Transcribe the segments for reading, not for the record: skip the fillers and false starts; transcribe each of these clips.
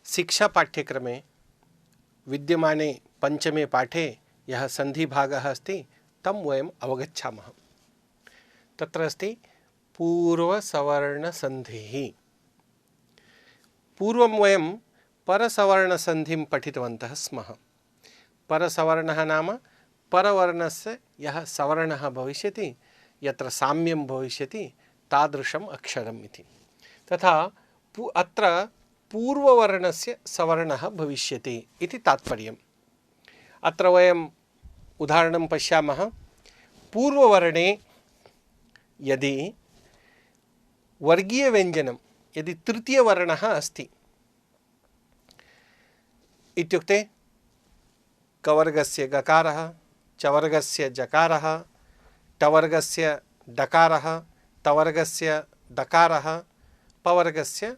शिक्षा पाठ्यक्रमे विद्यमाने पंचमे पाठे यः सन्धिभागः अस्ति तं वयम् अवगच्छामः। तत्र अस्ति पूर्वसवर्णसन्धिः। पूर्वं वयं परसवर्णसन्धिं पठितवन्तः स्मः। परसवर्णः नाम परवर्णस्य यः सवर्णः भविष्यति, यत्र साम्यं भविष्यति तादृशम् अक्षरम् इति। तथा अत्र पूर्ववर्णस्य सवर्णः भविष्यति इति तात्पर्यम्। अत्र वयम् उदाहरणं पश्यामः। पूर्ववर्णे यदि वर्गीयव्यञ्जनं यदि तृतीयवर्णः अस्ति इत्युक्ते कवर्गस्य गकारः, चवर्गस्य जकारः, टवर्गस्य डकारः, तवर्गस्य दकारः, पवर्गस्य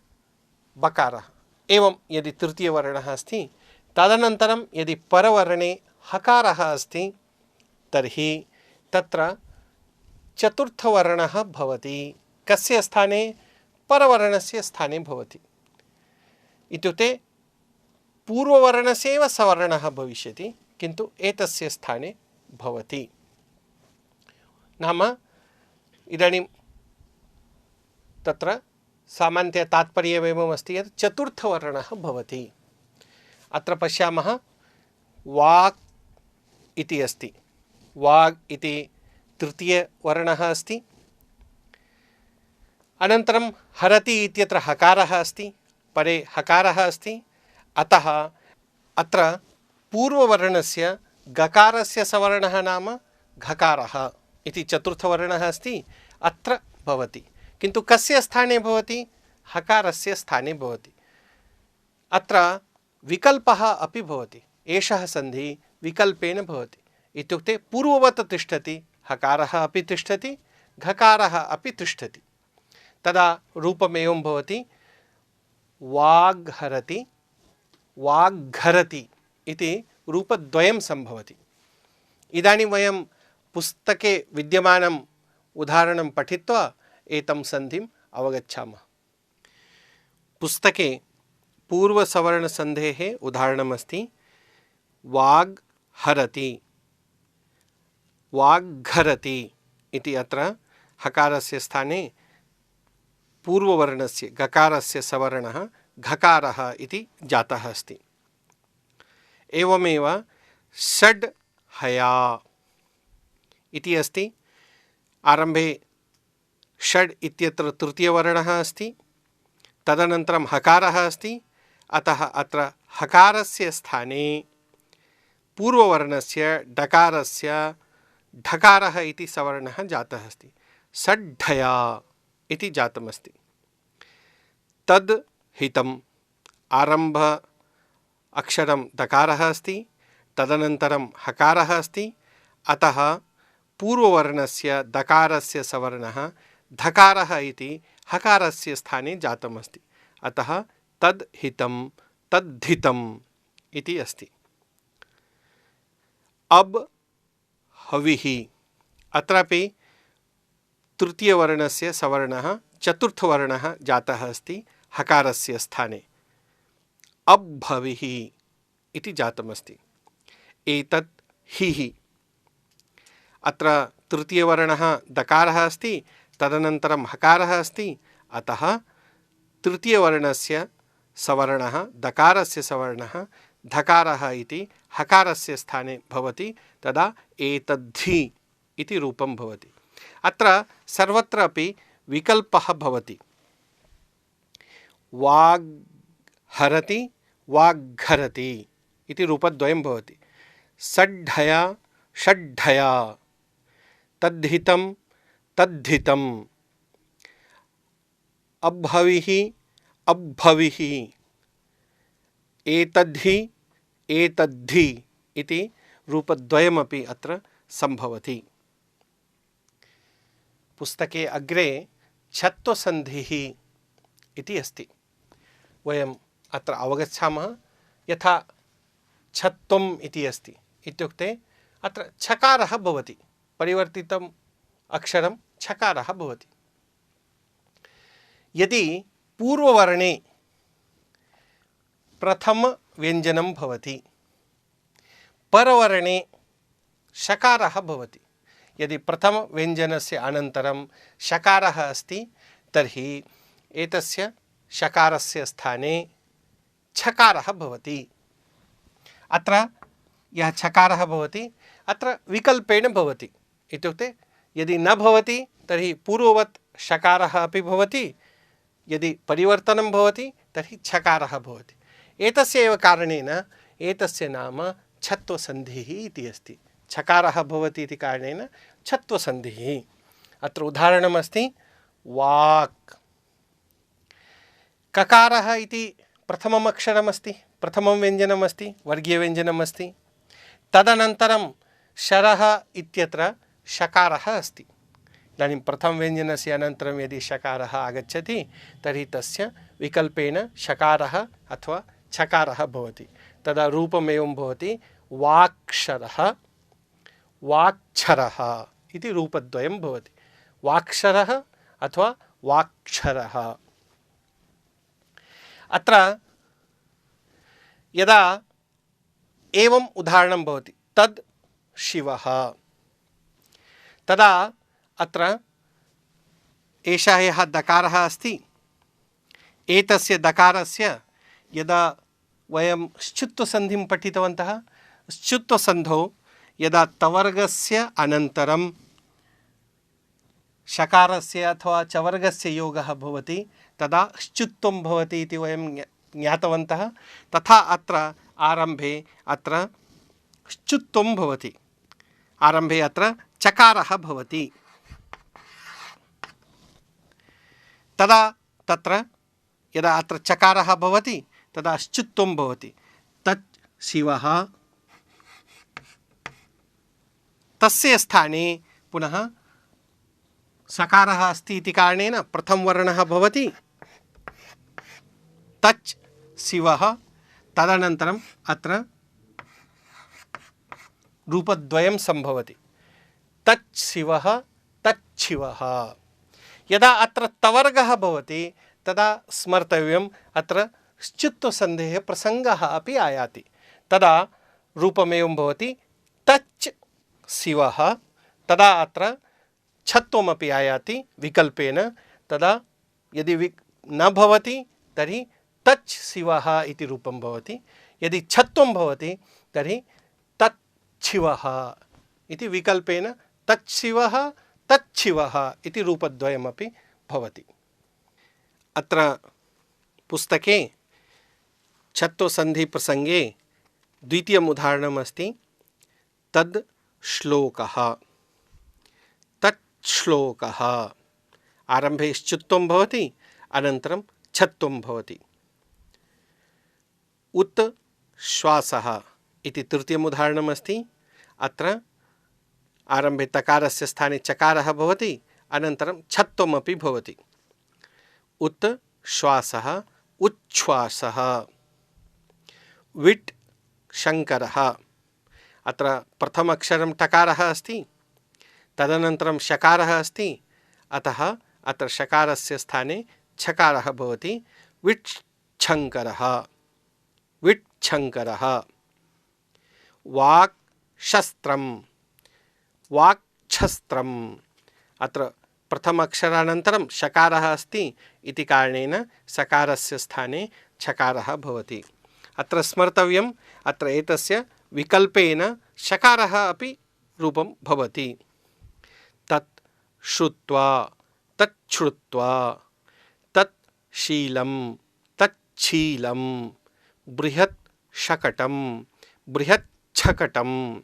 बकारः, एवं यदि तृतीयवर्णः अस्ति, तदनन्तरं यदि परवर्णे हकारः अस्ति तर्हि तत्र चतुर्थवर्णः भवति। कस्य स्थाने? परवर्णस्य स्थाने भवति। इत्युक्ते पूर्ववर्णस्यैव सवर्णः भविष्यति, किन्तु एतस्य स्थाने भवति। नाम इदानीं तत्र सामान्यतया तात्पर्यमेवमस्ति यत् चतुर्थवर्णः भवति। अत्र पश्यामः वाक् इति अस्ति। वाग् इति तृतीयवर्णः अस्ति। अनन्तरं हरति इत्यत्र हकारः अस्ति, परे हकारः अस्ति। अतः अत्र पूर्ववर्णस्य गकारस्य सवर्णः नाम घकारः इति चतुर्थवर्णः अस्ति, अत्र भवति। किन्तु कस्य स्थाने भवति? हकारस्य स्थाने भवति। अत्र विकल्पः अपि भवति। एषः सन्धिः विकल्पेन भवति। इत्युक्ते पूर्ववत् तिष्ठति, हकारः अपि तिष्ठति, घकारः अपि तिष्ठति। तदा रूपमेवं भवति वाग्हरति वाग्घरति इति रूपद्वयं सम्भवति। इदानीं वयं पुस्तके विद्यमानम् उदाहरणं पठित्वा एतं सन्धिम् अवगच्छामः। पुस्तके पूर्वसवर्णसन्धेः उदाहरणमस्ति वाग्हरति वाग्घरति इति। अत्र हकारस्य स्थाने पूर्ववर्णस्य गकारस्य सवर्णः घकारः इति जातः अस्ति। एवमेव षड्हया इति अस्ति। आरम्भे षड् इत्यत्र तृतीयवर्णः अस्ति, तदनन्तरं हकारः अस्ति। अतः अत्र हकारस्य स्थाने पूर्ववर्णस्य डकारस्य ढकारः इति सवर्णः जातः अस्ति। षड्ढया इति जातमस्ति। तद् हितम् आरम्भ अक्षरं दकारः अस्ति, तदनन्तरं हकारः अस्ति। अतः पूर्ववर्णस्य दकारस्य सवर्णः धकारः इति हकारस्य स्थाने जातमस्ति। अतः तद् हितं तद्धितम् इति अस्ति। अब हविः अत्रापि तृतीयवर्णस्य सवर्णः चतुर्थवर्णः जातः अस्ति हकारस्य स्थाने। अब्भविः इति जातमस्ति। एतत् हिः। अत्र तृतीयवर्णः दकारः अस्ति, तदनन्तरं हकारः अस्ति। अतः तृतीयवर्णस्य सवर्णः दकारस्य सवर्णः धकारः इति हकारस्य स्थाने भवति। तदा एतद्धि इति रूपं भवति। अत्र सर्वत्र अपि विकल्पः भवति। वाग्हरति वाग्घरति इति रूपद्वयं भवति। षड्ढया षड्ढया, तद्धितं तद्धितम्, अब्भविः अब्भविः, एतद्धि एतद्धि इति रूपद्वयमपि अत्र सम्भवति। पुस्तके अग्रे छत्वसन्धिः इति अस्ति। वयम् अत्र अवगच्छामः। यथा छत्वम् इति अस्ति इत्युक्ते अत्र छकारः भवति, परिवर्तितम् अक्षरं छकारः भवति। यदि पूर्ववर्णे प्रथमव्यञ्जनं भवति, परवर्णे शकारः भवति। यदि प्रथमव्यञ्जनस्य अनन्तरं शकारः अस्ति तर्हि एतस्य शकारस्य स्थाने छकारः भवति। अत्र यः छकारः भवति अत्र विकल्पेन भवति, इत्युक्ते यदि न भवति तर्हि पूर्ववत् शकारः अपि भवति, यदि परिवर्तनं भवति तर्हि छकारः भवति। एतस्य एव कारणेन एतस्य नाम छत्वसन्धिः इति अस्ति। छकारः भवति इति कारणेन छत्वसन्धिः। अत्र उदाहरणमस्ति वाक्। ककारः इति प्रथमम् अक्षरमस्ति, प्रथमं व्यञ्जनमस्ति, वर्गीयव्यञ्जनमस्ति। तदनन्तरं शरः इत्यत्र शकारः अस्ति। इदानीं प्रथमव्यञ्जनस्य अनन्तरं यदि शकारः आगच्छति तर्हि तस्य विकल्पेन शकारः अथवा छकारः भवति। तदा रूपमेवं भवति वाक्शरः, वाक्छरः इति रूपद्वयं भवति। वाक्शरः अथवा वाक्छरः। अत्र यदा एवम् उदाहरणं भवति तद् शिवः, तदा अत्र एषः यः दकारः अस्ति, एतस्य दकारस्य यदा वयं श्चुत्वसन्धिं पठितवन्तः, श्चुत्वसन्धौ यदा तवर्गस्य अनन्तरं शकारस्य अथवा चवर्गस्य योगः भवति तदा श्चुत्वं भवति इति वयं ज्ञातवन्तः। तथा अत्र आरम्भे अत्र श्चुत्वं भवति, आरम्भे अत्र चकारः भवति। तदा तत्र यदा अत्र चकारः भवति तदा श्चुत्वं भवति। तत् शिवः, तस्य स्थाने पुनः सकारः अस्ति इति कारणेन प्रथमवर्णः भवति तच् शिवः। तदनन्तरम् अत्र रूपद्वयं सम्भवति, तच् शिवः, तच् शिवः। यदा अत्र तवर्गः भवति तदा स्मर्तव्यम् अत्र श्चुत्वसन्धेः प्रसङ्गः अपि आयाति। तदा रूपमेवं भवति तच् शिवः। तदा अत्र छत्वमपि आयाति विकल्पेन। तदा यदि न भवति तर्हि तच् शिवः इति रूपं भवति। यदि छत्वं भवति तर्हि तत् शिवः इति विकल्पेन तच् शिवः, तच् शिवः इति रूपद्वयमपि भवति। अत्र पुस्तके छत्वसन्धिप्रसङ्गे द्वितीयम् उदाहरणमस्ति तद् श्लोकः। तत् श्लोकः, आरम्भे श्चुत्वं भवति, अनन्तरं छत्वं भवति। उत् श्वासः इति तृतीयम् उदाहरणमस्ति। अत्र आरम्भे तकारस्य स्थाने चकारः भवति, अनन्तरं छत्वमपि भवति। उत् श्वासः, उच्छ्वासः। विट् शङ्करः, अत्र प्रथमक्षरं टकारः अस्ति, तदनन्तरं शकारः अस्ति, अतः अत्र शकारस्य स्थाने छकारः भवति। विट्छङ्करः, विट्छङ्करः। वाक्शस्त्रं, वाक्छस्त्रम्। अत्र प्रथमक्षरानन्तरं शकारः अस्ति इति कारणेन सकारस्य स्थाने छकारः भवति। अत्र स्मर्तव्यम् अत्र एतस्य विकल्पेन शकारः अपि रूपं भवति। तत् श्रुत्वा, तत् श्रुत्वा, तत् शीलं, तत् शीलं। बृहत् शकटं, बृहत् छकटं।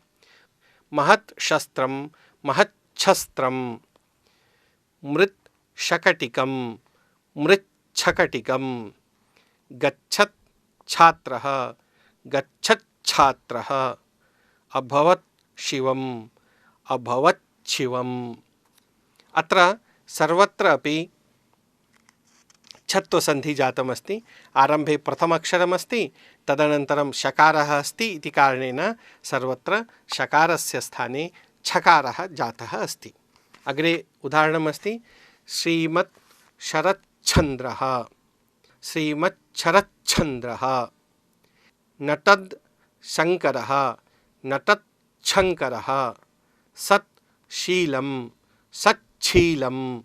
महत् शस्त्रं, महत् छस्त्रं। मृत् शकटिकं, मृत् छकटिकं। गच्छत् छात्रः, गच्छत् छात्रः। अभवत् शिवम्, अभवत् शिवम्। अत्र सर्वत्र अपि छत्वसन्धि जातमस्ति। आरम्भे प्रथमक्षरमस्ति, तदनन्तरं शकारः अस्ति इति कारणेन सर्वत्र शकारस्य स्थाने छकारः जातः अस्ति। अग्रे उदाहरणमस्ति श्रीमत् शरच्चन्द्रः, श्रीमत् शरच्चन्द्रः। नटद् शङ्करः, नटत् छङ्करः, सत् शीलं, सच्छीलम्।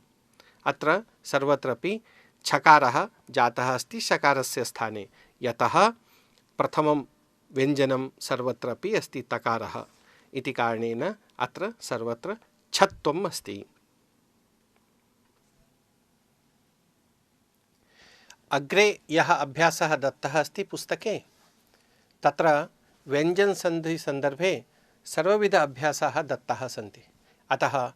अत्र सर्वत्रापि छकारः जातः अस्ति शकारस्य स्थाने, यतः प्रथमं व्यञ्जनं सर्वत्रापि अस्ति तकारः इति कारणेन अत्र सर्वत्र छत्वम् अस्ति। अग्रे यः अभ्यासः दत्तः अस्ति पुस्तके, तत्र व्यञ्जनसन्धिसन्दर्भे सर्वविध अभ्यासाः दत्ताः सन्ति। अतः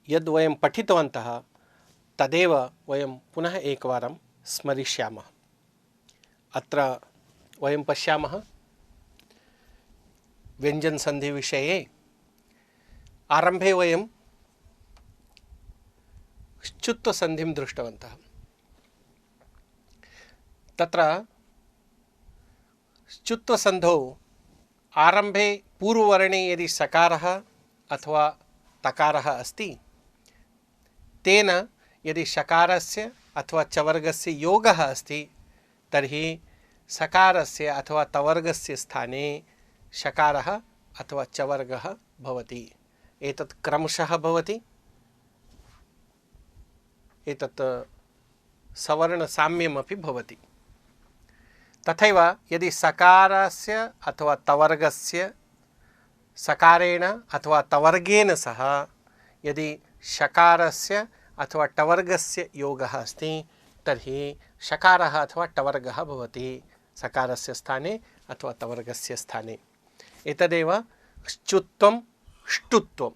यद् वयं पठितवन्तः तदेव वयं पुनः एकवारं स्मरिष्यामः। अत्र वयं पश्यामः व्यञ्जनसन्धिविषये आरम्भे वयं श्चुत्वसन्धिं दृष्टवन्तः। तत्र श्चुत्वसन्धौ आरम्भे पूर्ववर्णे यदि सकारः अथवा तकारः अस्ति, तेन यदि शकारस्य अथवा चवर्गस्य योगः अस्ति तर्हि सकारस्य अथवा तवर्गस्य स्थाने शकारः अथवा चवर्गः भवति। एतत् क्रमशः भवति। एतत् सवर्णसाम्यमपि भवति। तथैव यदि सकारस्य अथवा तवर्गस्य सकारेण अथवा तवर्गेन सह यदि शकारस्य अथवा टवर्गस्य योगः अस्ति तर्हि शकारः अथवा टवर्गः भवति सकारस्य स्थाने अथवा तवर्गस्य स्थाने। एतदेव श्चुत्वं ष्टुत्वं।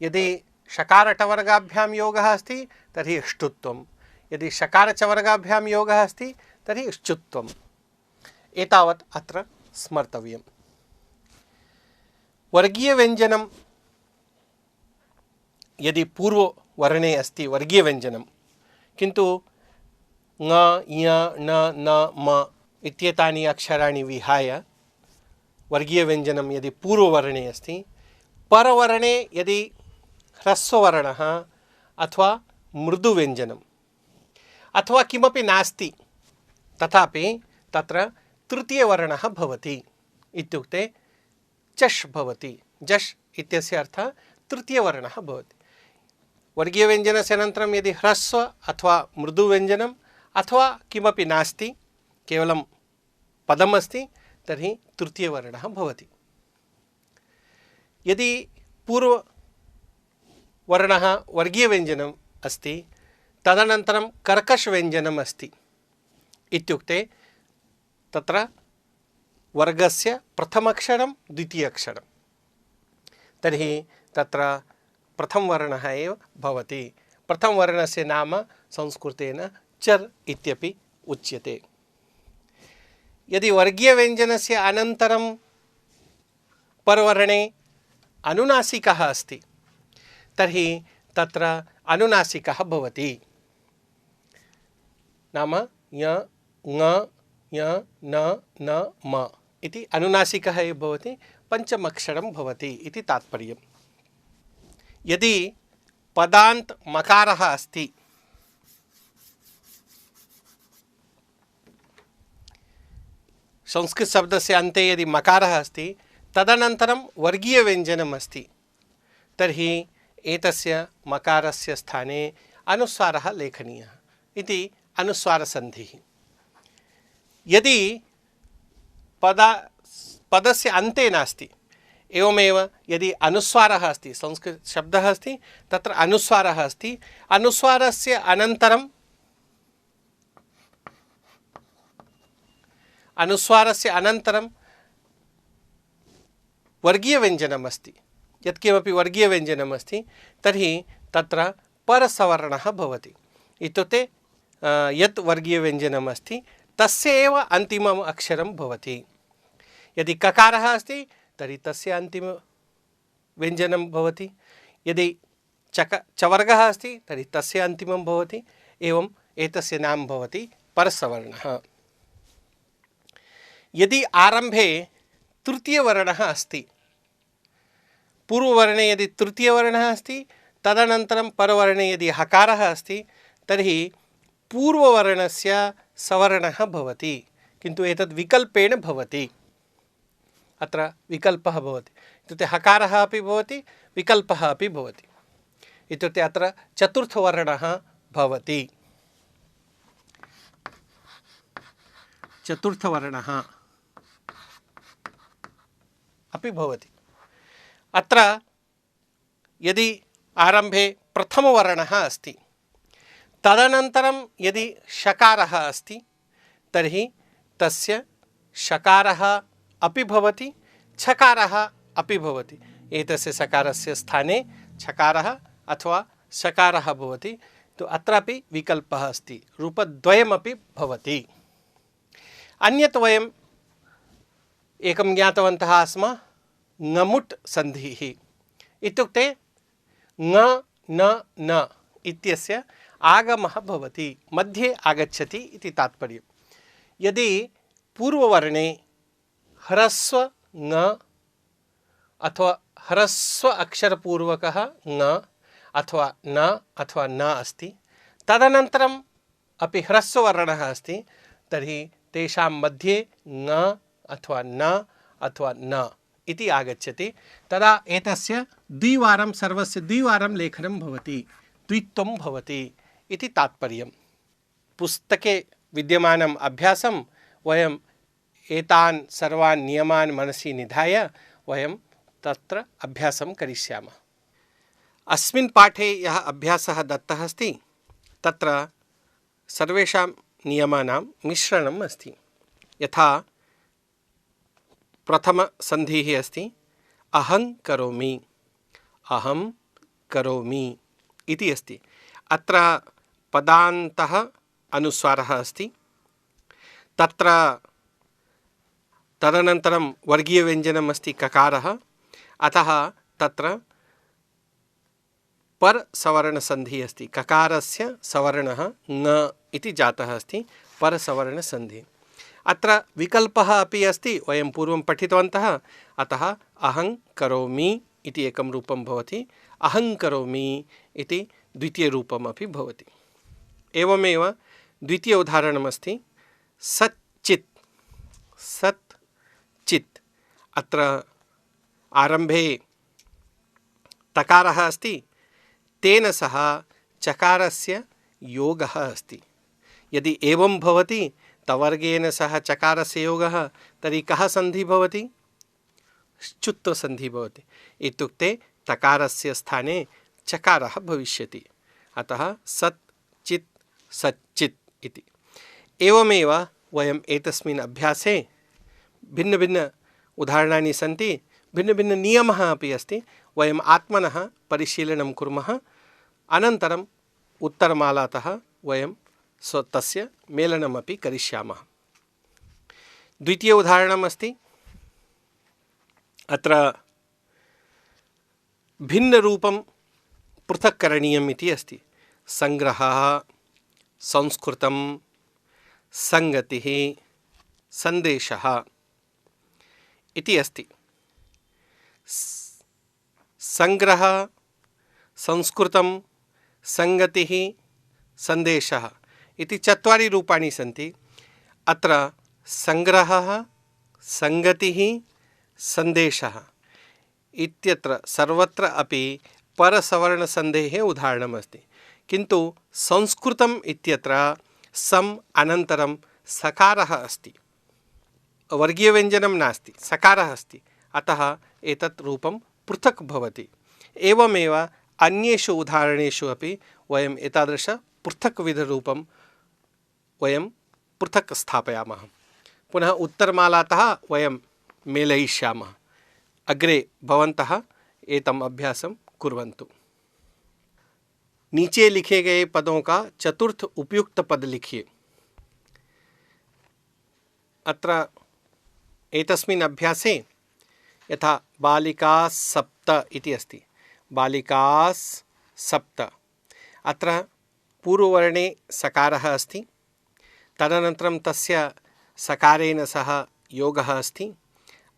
यदि शकारटवर्गाभ्यां योगः अस्ति तर्हि ष्टुत्वं, यदि शकारचवर्गाभ्यां योगः अस्ति तर्हि श्चुत्वम्। एतावत् अत्र स्मर्तव्यम्। वर्गीयव्यञ्जनं यदि पूर्ववर्णे अस्ति वर्गीयव्यञ्जनं, किन्तु ङ ञ ण न म इत्येतानि अक्षराणि विहाय वर्गीयव्यञ्जनं यदि पूर्ववर्णे अस्ति, परवर्णे यदि ह्रस्ववर्णः अथवा मृदुव्यञ्जनम् अथवा किमपि नास्ति तथापि तत्र तृतीयवर्णः भवति। इत्युक्ते चष् भवति। जष् इत्यस्य अर्थः तृतीयवर्णः भवति। वर्गीयव्यञ्जनस्य अनन्तरं यदि ह्रस्व अथवा मृदुव्यञ्जनम् अथवा किमपि नास्ति, केवलं पदमस्ति, तर्हि तृतीयवर्णः भवति। यदि पूर्ववर्णः वर्गीयव्यञ्जनम् अस्ति, तदनन्तरं कर्कषव्यञ्जनम् अस्ति, इत्युक्ते तत्र वर्गस्य प्रथमक्षरं द्वितीयक्षरं, तर्हि तत्र प्रथमवर्णः एव भवति। प्रथमवर्णस्य नाम संस्कृतेन चर् इत्यपि उच्यते। यदि वर्गीयव्यञ्जनस्य अनन्तरं परवर्णे अनुनासिकः अस्ति तर्हि तत्र अनुनासिकः भवति। नाम य ङ य न न म इति अनुनासिकः एव भवति, पञ्चमक्षरं भवति इति तात्पर्यम्। यदि पदान्त मकारः अस्ति, संस्कृतशब्दस्य अन्ते यदि मकारः अस्ति, तदनन्तरं वर्गीयव्यञ्जनम् अस्ति, तर्हि एतस्य मकारस्य स्थाने अनुस्वारः लेखनीयः इति अनुस्वारसन्धिः। यदि पदस्य अन्ते नास्ति, एवमेव यदि अनुस्वारः अस्ति, संस्कृतशब्दः अस्ति, तत्र अनुस्वारः अस्ति, अनुस्वारस्य अनन्तरं वर्गीयव्यञ्जनम् अस्ति, यत्किमपि वर्गीयव्यञ्जनम् अस्ति, तर्हि तत्र परसवर्णः भवति। इत्युक्ते यत् वर्गीयव्यञ्जनम् अस्ति तस्य एव अन्तिमम् अक्षरं भवति। यदि ककारः अस्ति तर्हि तस्य अन्तिमव्यञ्जनं भवति, यदि चवर्गः अस्ति तर्हि तस्य अन्तिमं भवति। एवम् एतस्य नाम भवति परसवर्णः। यदि आरम्भे तृतीयवर्णः अस्ति, पूर्ववर्णे यदि तृतीयवर्णः अस्ति, तदनन्तरं परवर्णे यदि हकारः अस्ति, तर्हि पूर्ववर्णस्य सवर्णः भवति। किन्तु एतद् विकल्पेन भवति। अत्र विकल्पः भवति इत्युक्ते हकारः अपि भवति, विकल्पः अपि भवति। इत्युक्ते अत्र चतुर्थवर्णः भवति। चतुर्थवर्णः अपि भवति। अत्र यदि आरम्भे प्रथमवर्णः अस्ति, तदनन्तरं यदि शकारः अस्ति तर्हि तस्य शकारः अपि भवति, छकारः अपि भवति। एतस्य सकारस्य स्थाने छकारः अथवा शकारः भवति। तो अत्रापि विकल्पः अस्ति, रूपद्वयमपि भवति। अन्यत् वयम् एकं ज्ञातवन्तः आस्म, ङमुट् सन्धिः। इत्युक्ते ङ न न इत्यस्य आगमः भवति, मध्ये आगच्छति इति तात्पर्यं। यदि पूर्ववर्णे ह्रस्व ङ अथवा ह्रस्व अक्षरपूर्वकः ङ अथवा न अस्ति, तदनन्तरम् अपि ह्रस्ववर्णः अस्ति, तर्हि तेषां मध्ये ङ अथवा न इति आगच्छति। तदा एतस्य द्विवारं, सर्वस्य द्विवारं लेखनं भवति, द्वित्वं भवति इति तात्पर्यं। पुस्तके विद्यमानम् अभ्यासं वयम् एतान् सर्वान् नियमान् मनसि निधाय वयं तत्र अभ्यासं करिष्यामः। अस्मिन् पाठे यः अभ्यासः दत्तः अस्ति तत्र सर्वेषां नियमानां मिश्रणम् अस्ति। यथा प्रथमसन्धिः अस्ति अहं करोमि, अहं करोमि इति अस्ति। अत्र पदान्तः अनुस्वारः अस्ति। तत्र तदनन्तरं वर्गीयव्यञ्जनम् अस्ति ककारः, अतः तत्र पर सवर्णसन्धिः अस्ति। ककारस्य सवर्णः ङ इति जातः अस्ति, पर सवर्णसन्धिः। अत्र विकल्पः अपि अस्ति, वयं पूर्वं पठितवन्तः। अतः अहं करोमि इति एकं रूपं भवति, अहं करोमि इति द्वितीयरूपमपि भवति। एवमेव द्वितीय उदाहरणमस्ति सच्चित्। सत् चित्, अत्र आरम्भे तकारः अस्ति, तेन सह चकारस्य योगः अस्ति। यदि एवं भवति तवर्गेन सह चकारस्य योगः, तर्हि कः सन्धिः भवति? श्चुत्वसन्धिः भवति। इत्युक्ते तकारस्य स्थाने चकारः भविष्यति। अतः सत् चित् सच्चित् इति। एवमेव वयम् एतस्मिन् अभ्यासे भिन्नभिन्न उदाहरणानि सन्ति, भिन्नभिन्ननियमः अपि अस्ति। वयम् आत्मनः परिशीलनं कुर्मः, अनन्तरम् उत्तरमालातः वयं तस्य मेलनमपि करिष्यामः। द्वितीय उदाहरणमस्ति, अत्र भिन्नरूपं पृथक् करणीयम् इति अस्ति। सङ्ग्रहः, संस्कृतं, सङ्गतिः, सन्देशः इति अस्ति। सङ्ग्रहः, संस्कृतं, सङ्गतिः, सन्देशः इति चत्वारि रूपाणि सन्ति। अत्र सङ्ग्रहः, सङ्गतिः, सन्देशः इत्यत्र सर्वत्र अपि परसवर्णसन्धेः उदाहरणमस्ति। किन्तु संस्कृतम् इत्यत्र सम् अनन्तरं सकारः अस्ति, वर्गीयव्यञ्जनं नास्ति, सकारः अस्ति। अतः एतत् रूपं पृथक् भवति। एवमेव अन्येषु उदाहरणेषु अपि वयम् एतादृश पृथक्विधरूपं वयं पृथक् स्थापयामः। पुनः उत्तरमालातः वयं मेलयिष्यामः। अग्रे भवन्तः एतम् अभ्यासं कुर्वन्तु। नीचे लिखे गए पदों का चतुर्थ उपयुक्त पद लिखिए। अत्र एतस्मिन् अभ्यासे यथा बालिकाः सप्त इति अस्ति, बालिकाः सप्त, अत्र पूर्ववर्णे सकारः अस्ति, तदनन्तरं तस्य सकारेण सह योगः अस्ति,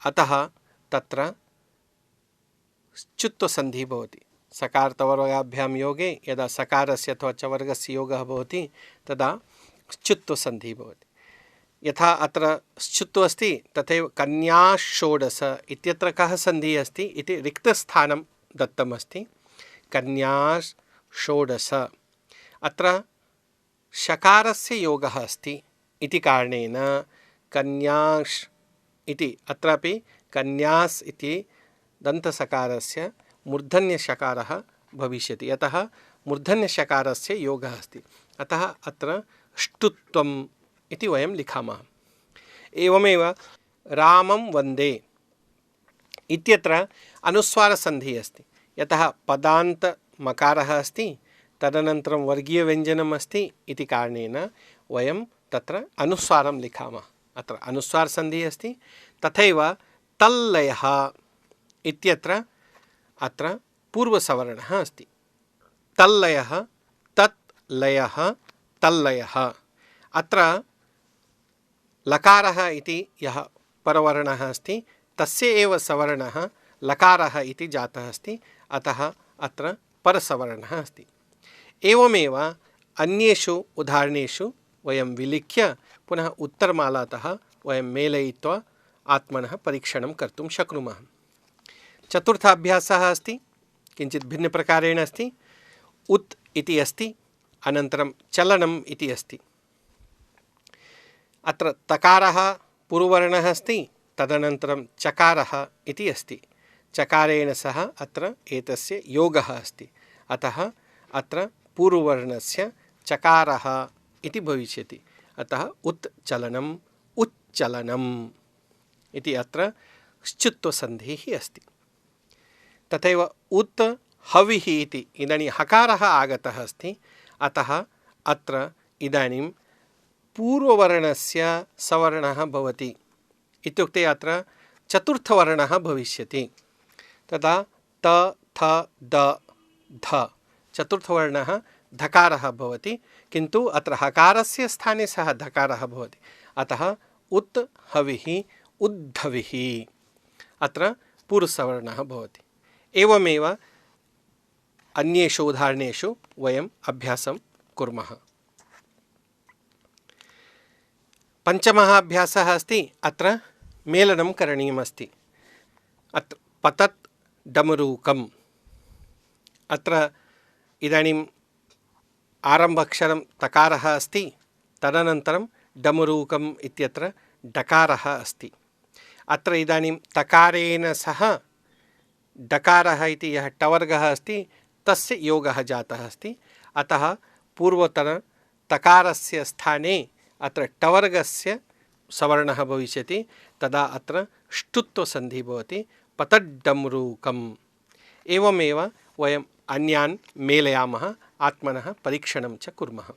अतः तत्र च्युत्वसन्धिः भवति। सकारतवर्गाभ्यां योगे यदा सकारस्य अथवा चवर्गस्य योगः भवति तदा च्युत्वसन्धिः भवति। यथा अत्र श्चुत्व अस्ति तथैव कन्याषोडश इत्यत्र कः सन्धिः अस्ति इति रिक्तस्थानं दत्तमस्ति। कन्याषोडश अत्र शकारस्य योगः अस्ति इति कारणेन कन्याश् इति अत्रापि कन्यास् इति दन्तसकारस्य मूर्धन्यशकारः भविष्यति। यतः मूर्धन्यशकारस्य योगः अस्ति, अतः अत्र ष्टुत्वम् इति वयं लिखामः। एवमेव रामं वन्दे इत्यत्र अनुस्वारसन्धिः अस्ति। यतः पदान्तमकारः अस्ति, तदनन्तरं वर्गीयव्यञ्जनम् अस्ति इति कारणेन वयं तत्र अनुस्वारं लिखामः। अत्र अनुस्वारसन्धिः अस्ति। तथैव तल्लयः इत्यत्र अत्र पूर्वसवर्णः अस्ति। तल्लयः, तत् लयः, तल्लयः। अत्र लकारः इति यः परवर्णः अस्ति तस्य एव सवर्णः लकारः इति जातः अस्ति, अतः अत्र परसवर्णः अस्ति। एवमेव अन्येषु उदाहरणेषु वयं विलिख्य पुनः उत्तरमालातः वयं मेलयित्वा आत्मनः परीक्षणं कर्तुं शक्नुमः। चतुर्थाभ्यासः अस्ति, किञ्चित् भिन्नप्रकारेण अस्ति। उत् इति अस्ति, अनन्तरं चलनम् इति अस्ति। अत्र तकारः पूर्ववर्णः अस्ति, तदनन्तरं चकारः इति अस्ति। चकारेण सह अत्र एतस्य योगः अस्ति, अतः अत्र पूर्ववर्णस्य चकारः इति भविष्यति। अतः उत्चलनम् उच्चलनम् इति अत्र श्चुत्वसन्धिः अस्ति। तथैव उत् हविः इति इदानीं हकारः आगतः अस्ति, अतः अत्र इदानीं पूर्ववर्णस्य सवर्णः भवति। इत्युक्ते अत्र चतुर्थवर्णः भविष्यति। तदा त थ द ध चतुर्थवर्णः धकारः भवति, किन्तु अत्र हकारस्य स्थाने सः धकारः भवति, अतः उत् हविः उद्धविः अत्र पूर्वसवर्णः भवति। एवमेव अन्येषु उदाहरणेषु वयम् अभ्यासं कुर्मः। पञ्चमः अभ्यासः अस्ति, अत्र मेलनं करणीयमस्ति। अत्र पतत् डमरूकम्, अत्र इदानीम् आरम्भाक्षरं तकारः अस्ति, तदनन्तरं डमरूकम् इत्यत्र डकारः अस्ति। अत्र इदानीं तकारेण सह डकारः इति यः टवर्गः अस्ति तस्य योगः जातः अस्ति, अतः पूर्वतन तकारस्य स्थाने अत्र टवर्गस्य सवर्णः भविष्यति, तदा अत्र ष्टुत्वसन्धिः भवति, पतड्डमरूकम्। एवमेव वयम् अन्यान् मेलयामः, आत्मनः परीक्षणं च कुर्मः।